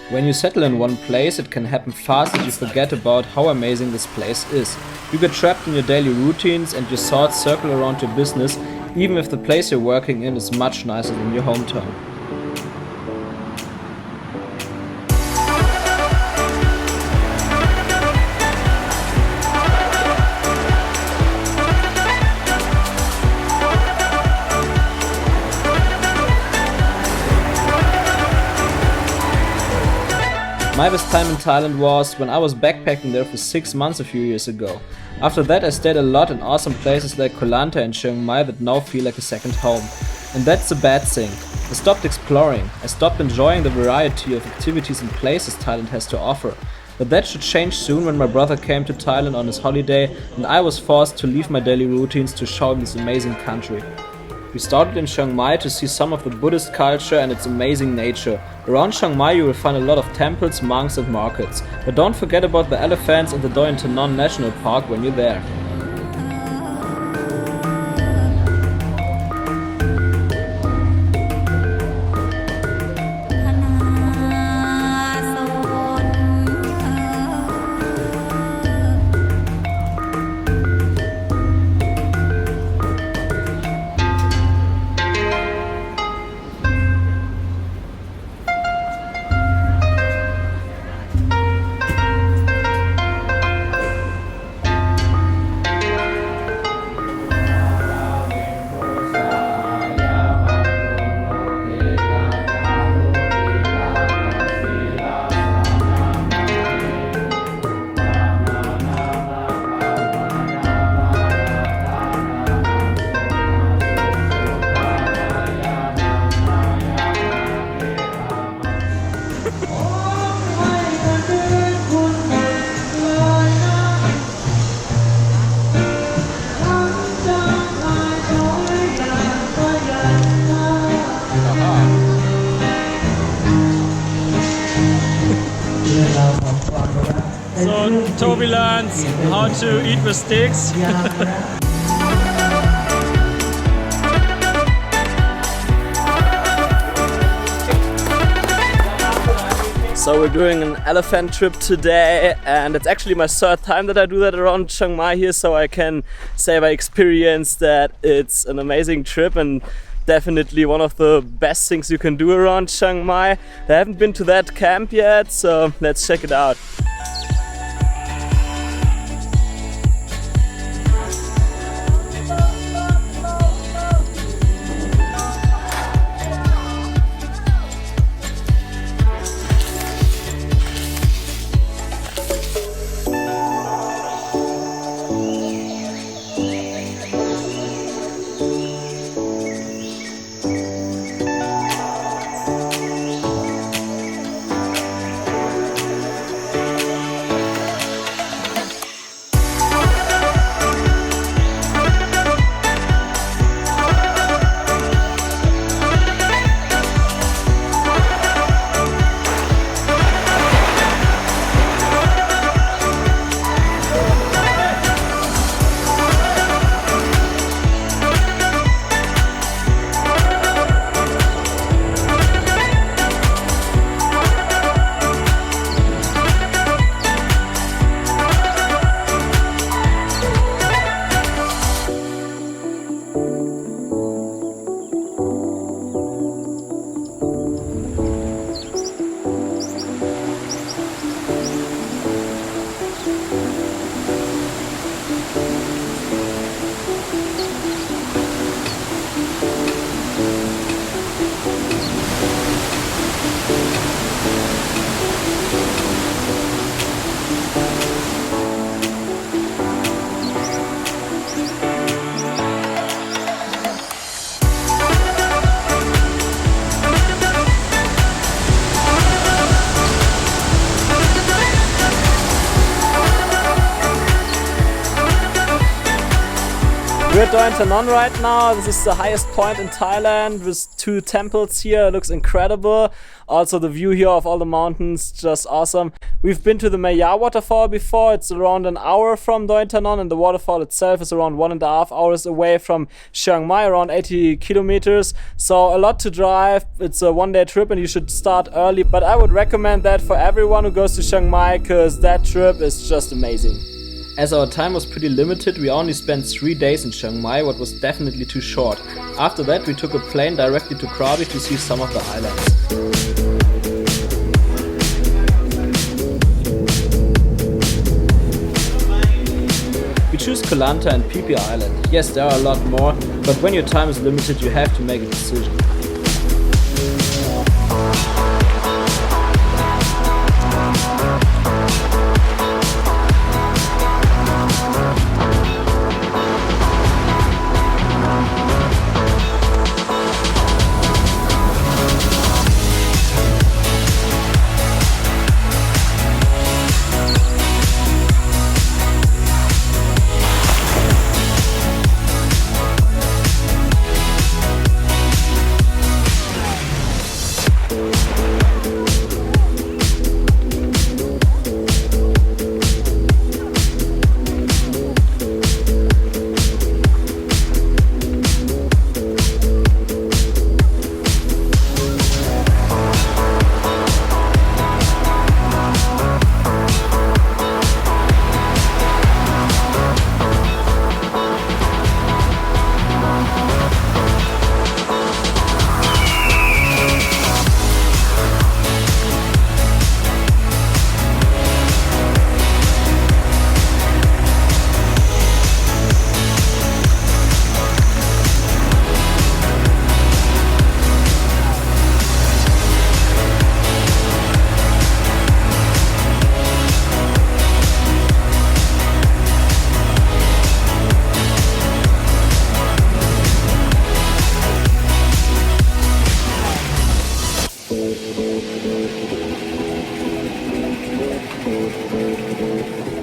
When you settle in one place, it can happen fast that you forget about how amazing this place is. You get trapped in your daily routines and your thoughts circle around your business, even if the place you're working in is much nicer than your hometown. My best time in Thailand was when I was backpacking there for 6 months a few years ago. After that I stayed a lot in awesome places like Lanta and Chiang Mai that now feel like a second home. And that's a bad thing. I stopped exploring. I stopped enjoying the variety of activities and places Thailand has to offer. But that should change soon when my brother came to Thailand on his holiday and I was forced to leave my daily routines to show him this amazing country. We started in Chiang Mai to see some of the Buddhist culture and its amazing nature. Around Chiang Mai you will find a lot of temples, monks and markets. But don't forget about the elephants and the Doi Inthanon National Park when you're there. So Toby learns how to eat with sticks. So we're doing an elephant trip today and it's actually my third time that I do that around Chiang Mai here, so I can say by experience that it's an amazing trip and definitely one of the best things you can do around Chiang Mai. I haven't been to that camp yet, so let's check it out. We're at Doi Inthanon right now. This is the highest point in Thailand with 2 temples here. It looks incredible. Also the view here of all the mountains, just awesome. We've been to the Maya waterfall before. It's around an hour from Doi Inthanon, and the waterfall itself is around 1.5 hours away from Chiang Mai, around 80 kilometers. So a lot to drive. It's a one-day trip and you should start early. But I would recommend that for everyone who goes to Chiang Mai, because that trip is just amazing. As our time was pretty limited, we only spent 3 days in Chiang Mai, what was definitely too short. After that, we took a plane directly to Krabi to see some of the islands. We choose Koh Lanta and Phi Phi Island. Yes, there are a lot more, but when your time is limited, you have to make a decision.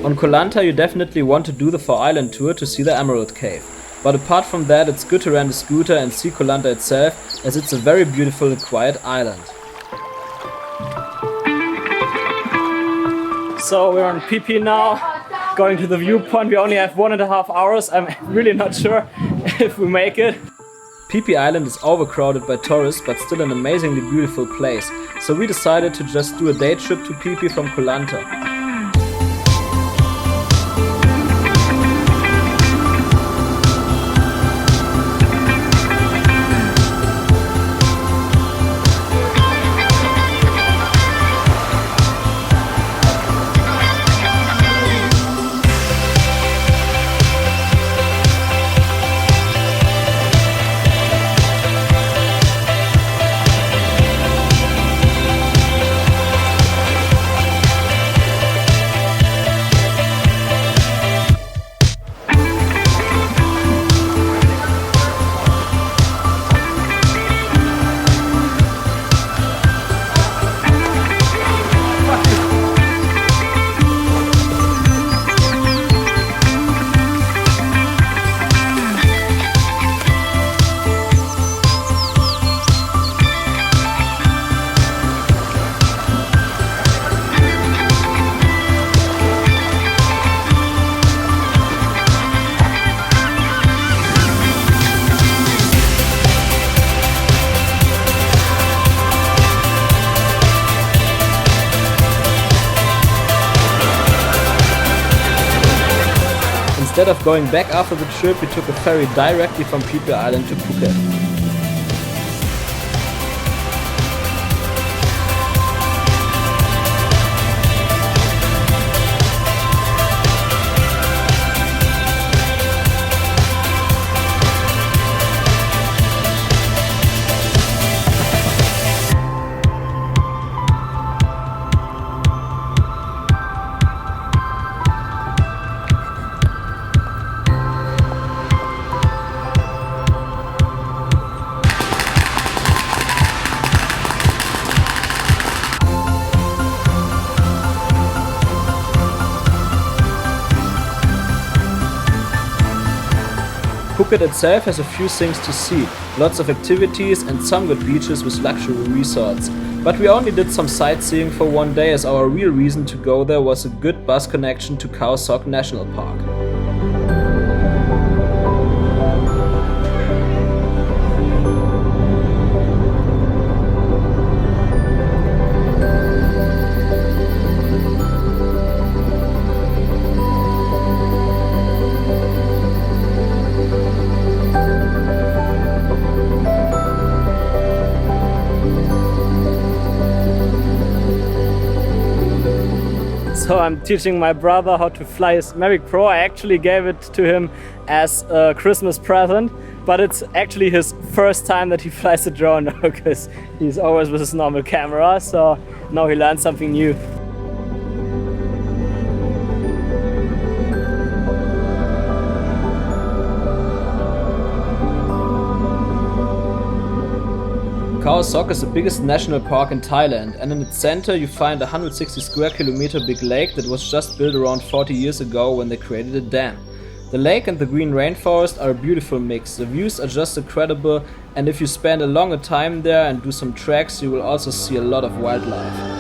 On Koh Lanta you definitely want to do the 4-island tour to see the Emerald Cave. But apart from that, it's good to rent a scooter and see Koh Lanta itself, as it's a very beautiful and quiet island. So we're on Phi Phi now, going to the viewpoint. We only have 1.5 hours. I'm really not sure if we make it. Phi Phi Island is overcrowded by tourists, but still an amazingly beautiful place. So we decided to just do a day trip to Phi Phi from Koh Lanta. Instead of going back after the trip, we took a ferry directly from Phi Phi Island to Phuket. Phuket itself has a few things to see, lots of activities and some good beaches with luxury resorts. But we only did some sightseeing for one day, as our real reason to go there was a good bus connection to Khao Sok National Park. So I'm teaching my brother how to fly his Mavic Pro. I actually gave it to him as a Christmas present, but it's actually his first time that he flies a drone now, because he's always with his normal camera, so now he learned something new. Khao Sok is the biggest national park in Thailand, and in its center you find a 160 square kilometer big lake that was just built around 40 years ago when they created a dam. The lake and the green rainforest are a beautiful mix, the views are just incredible, and if you spend a longer time there and do some treks, you will also see a lot of wildlife.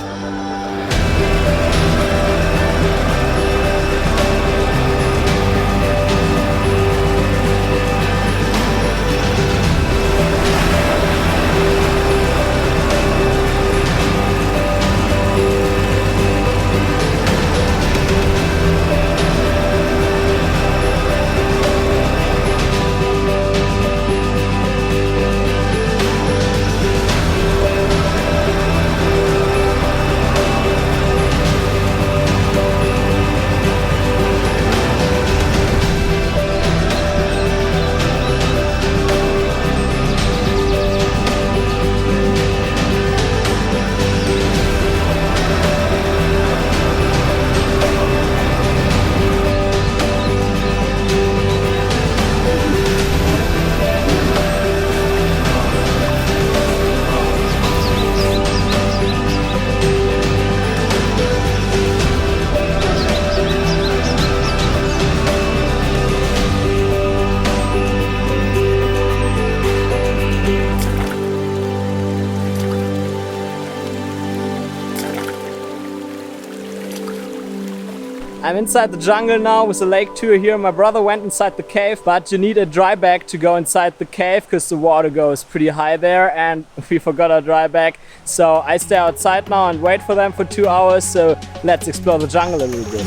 I'm inside the jungle now with the lake tour here. My brother went inside the cave, but you need a dry bag to go inside the cave because the water goes pretty high there and we forgot our dry bag. So I stay outside now and wait for them for 2 hours. So let's explore the jungle a little bit.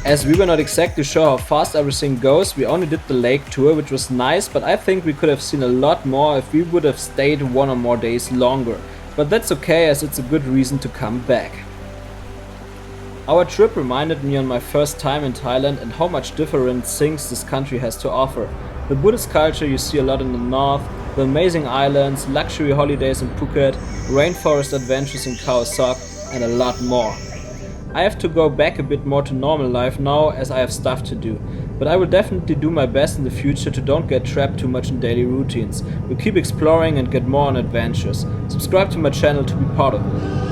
As we were not exactly sure how fast everything goes, we only did the lake tour, which was nice, but I think we could have seen a lot more if we would have stayed 1 or more days longer. But that's okay, as it's a good reason to come back. Our trip reminded me on my first time in Thailand and how much different things this country has to offer. The Buddhist culture you see a lot in the north, the amazing islands, luxury holidays in Phuket, rainforest adventures in Khao Sok, and a lot more. I have to go back a bit more to normal life now, as I have stuff to do. But I will definitely do my best in the future to don't get trapped too much in daily routines. We'll keep exploring and get more on adventures. Subscribe to my channel to be part of it.